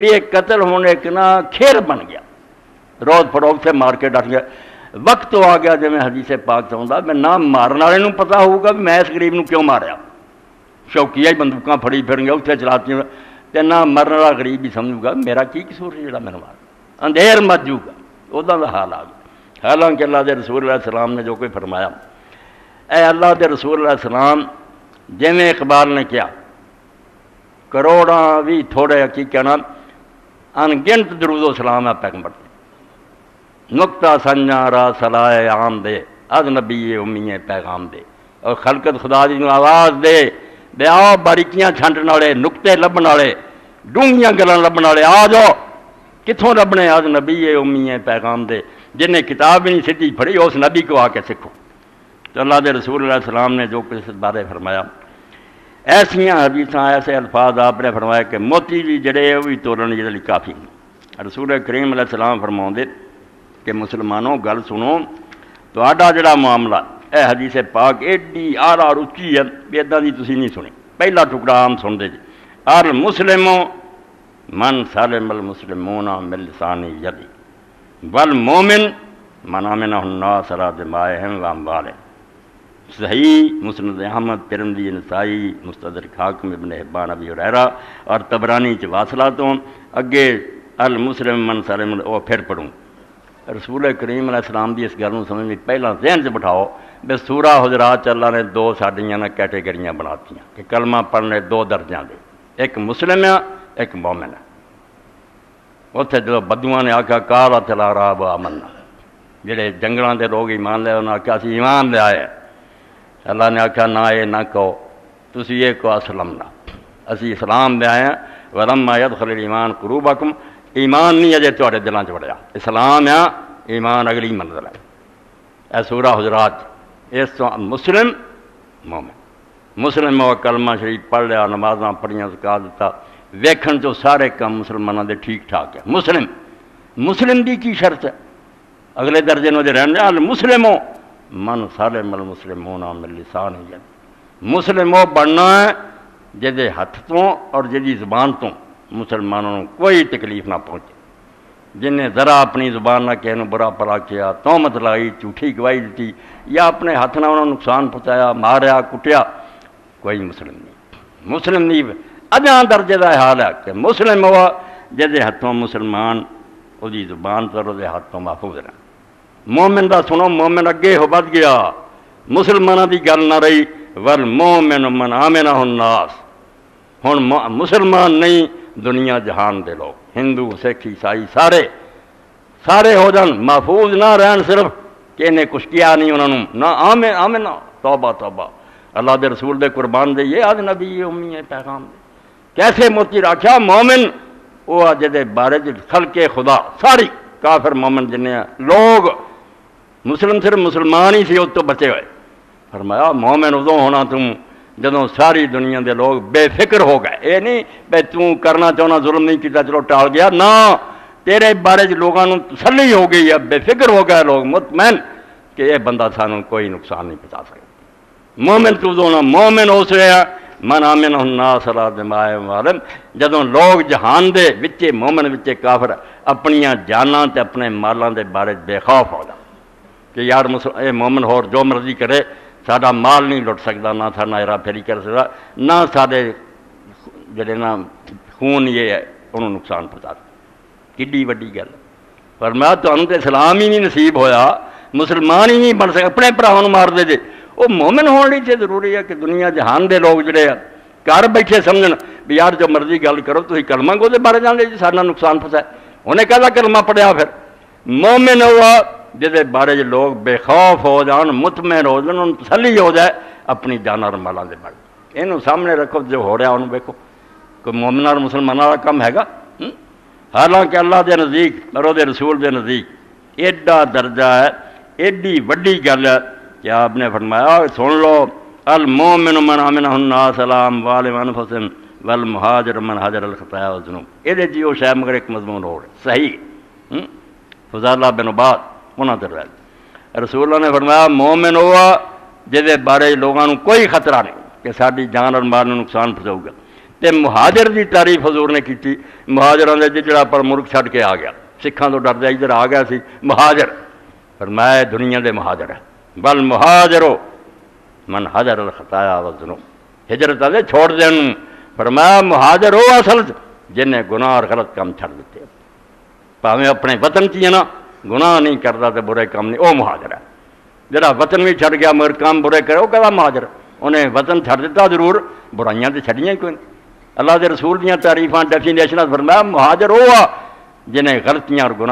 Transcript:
یہ قتل ہونے ایک نا کھیل بن گیا، روز فروخت سے مار کے ڈٹ گیا۔ وقت تو آ گیا جی میں حدیث پاک چاہتا میں نہ مارن والے نوں پتا ہوگا بھی میں اس غریب نوں کیوں ماریا، شوقیہ ہی بندوقاں پھڑی پھرن گیا اتنے چلاتی تے نہ مرن والا غریب بھی سمجھوں گا میرا کی قصور ہے جڑا میرا مار اندھیر مت جوں گا، ادا کا حال آ گیا۔ حالانکہ اللہ دے رسول علیہ السلام نے جو کوئی فرمایا، اے اللہ دے رسول علیہ السلام جویں اقبال نے کیا کروڑاں بھی تھوڑے کی کہنا انگنت درود و سلام ہے پیغمبر نقطہ سنجا را سلائے عام دے از نبی امی پیغام دے اور خلقت خدا دی نو آواز دے بے آؤ باریکیاں چھنٹن والے نقطے لبن والے ڈونگیاں گلاں لبن والے آ جاؤ کتوں لبنے از نبی امی پیغام دے جنہیں کتاب بھی نہیں سیدھی پڑھی اس نبی کو آ کے سکھو۔ تو اللہ دے رسول علیہ السلام نے جو کچھ اس بارے فرمایا ایسیاں حدیثاں ایسے الفاظ آپ نے فرمایا کہ موتی بھی جڑے وہ بھی تولن یہ لیے کافی۔ رسول کریم علیہ السلام فرماؤں دے کہ مسلمانوں گل سنو تو آڈا جڑا معاملہ اے حدیث پاک ایڈی آرا رچی ہے بھی ادھا دی تسی نہیں سنی۔ پہلا ٹکڑا عام سن دے جی المسلموں من سالم المسلمون من لسانی یدی والمومن من آمنہ الناس را دمائہم واموالہم۔ صحیح مسند احمد ترمذی نسائی مستدرک حاکم ابن حبان ابی ہریرہ اور طبرانی چ واصلہ تو اگے المسلم من سلم او پھر پڑھوں۔ رسول کریم علیہ السلام دی اس گل نوں سمجھ میں پہلا ذہن سے بٹھاؤ بے سورہ حجرات اللہ نے دو ساڈیاں نا کیٹیگریاں بناتیاں کہ کلمہ پڑھنے دو درجیاں دے، ایک مسلم ہے ایک مومن ہے۔ اتنے جب بدوਆਂ نے آکھا قالت الاعراب آمنا، جڑے جنگلاں دے لوگ ایمان لے انہاں آکھا اسی ایمان لے آئے، اللہ نے آکھا نہ یہ نہ کہو تسی یہ کو اسلمنا اسی اسلام دے آئے ہیں ولما يدخل الایمان قلوبکم، ایمان نہیں اجے تواڈے دلاں چ وڑیا، اسلام ہے ایمان اگلی منزل ہے۔ اے سورہ حجرات اس تو مسلم مومن مسلم ہو کلمہ شریف پڑھ لیا نمازاں پڑھیاں زکات دیتا ویکھن جو سارے کام مسلمانوں دے ٹھیک ٹھاک ہے۔ مسلم دی کی شرط ہے اگلے درجے نو دے رہنے المسلموں من سالم المسلمون من لسانی ید، مسلم وہ بننا ہے جدے ہاتھ تو اور جدی زبان تو مسلمانوں کوئی تکلیف نہ پہنچے، جنہیں ذرا اپنی زبان نہ کہنے برا بھلا کیا تہمت لائی جھوٹی گواہی دیتی یا اپنے ہاتھ نہ انہوں نے نقصان پہنچایا ماریا کٹیا کوئی مسلم نہیں اجاں درجے کا حال ہے کہ مسلم ہوا جدے ہاتھوں مسلمان وہ زبان پر وہ ہاتھوں محفوظ رہے۔ مومن دا سنو مومن اگے ہو بد گیا مسلمانوں دی گل نہ رہی والمومن من آمنہ الناس، ہن مسلمان نہیں دنیا جہان دے لوگ ہندو سکھ عیسائی سارے ہو جان محفوظ نہ رہن صرف کہ انہیں کچھ کیا نہیں انہوں نے نہ آمنہ توبہ اللہ دے رسول دے قربان دے یہ آج نبی امی ہے پیغام دے کیسے موتی رکھا مومن وہ جدے بارے خلق خدا ساری کافر مومن جنہیں لوگ مسلم صرف مسلمان ہی سی اس تو بچے ہوئے۔ فرمایا مومن ادو ہونا تم جدوں ساری دنیا دے لوگ بے فکر ہو گئے، یہ نہیں بے توں کرنا چاہنا ظلم نہیں کیتا چلو ٹال گیا، نہ تیرے بارے لوگوں تسلی ہو گئی ہے بے فکر ہو گئے لوگ مطمئن کہ یہ بندہ سانوں کوئی نقصان نہیں پہنچا سکتا۔ مومن تو ادو ہونا مومن اس رہا من آمنہ الناس علی دمائہم واموالہم، جدوں لوگ جہان دے وچے مومن وچے کافر اپنیاں جاناں تے اپنے مالاں دے بارے بے خوف ہو جائے کہ یار اے مومن ہور جو مرضی کرے ساڈا مال نہیں لٹ سکتا، نہ ساڈا ہیرا پھیری کر سکتا، نہ سارے جڑے نا خون یہ ہے انہوں نقصان پہنچا سکتا۔ کڈی وڈی گل پر میں تمہیں تو اسلام ہی نہیں نصیب ہویا مسلمان ہی نہیں بن سکے اپنے بھراواں مار دے جے وہ مومن ہونے لیے ضروری ہے کہ دنیا جہان دے لوگ جڑے گھر بیٹھے سمجھن بھی یار جو مرضی گل کرو تھی کلمہ گو دے بارے جانے جی سارا نقصان پھنسا انہیں کہا کلمہ پڑھیا پھر مومن ہوا جہے بارے لوگ بے خوف ہو جان مطمئن ہو جان ان تسلی ہو جائے اپنی جان اور مالاں دے بارے یہ سامنے رکھو جو ہو رہا انہوں ویکھو کوئی مومن اور مسلمانوں کا کم ہے گا۔ حالانکہ اللہ دے نزدیک اور وہ رسول دے نزدیک ایڈا درجہ ہے ایڈی وڈی گل ہے کہ آپ نے فرمایا سن لو المومن من آمنہ الناس علی اموالہم وانفسہم والمہاجر من ہاجر الخطایا والذنوب، یہ جی وہ شاید مگر ایک مضمون ہو رہا صحیح فضالہ بن عباد انہوں نے رہا رسول اللہ نے فرمایا مومن ہوا جہدے بارے لوگوں کوئی خطرہ نہیں کہ ساری جان اور مال نقصان پہنچاؤ گا تے مہاجر دی تعریف حضور نے کی. مہاجراں دے جڑا پر ملک چھڈ کے آ گیا، سکھاں تو ڈردا ادھر آ گیا سی مہاجر، فرمایا دنیا دے مہاجر ہے. بل مہاجرو من حجر الخطایا والذنوب، ہجرت والے چھوڑ دین. فرمایا مہاجر ہو اصل جن نے گناہ اور غلط کام چھڑ دیتے، پاویں اپنے وطن چ نا گناہ نہیں کرتا تو برے کام نہیں، وہ مہاجر ہے. جڑا وطن بھی چھڑ گیا مگر کام برے کرے وہ کہا مہاجر. انہیں وطن چھڑ دیتا ضرور، برائیاں تو چھڑیاں ہی کوئی نہیں. اللہ دے رسول دیاں تعریفاں ڈیفینیشناں فرمایا مہاجر ہوا جنہیں غلطیاں اور گناہ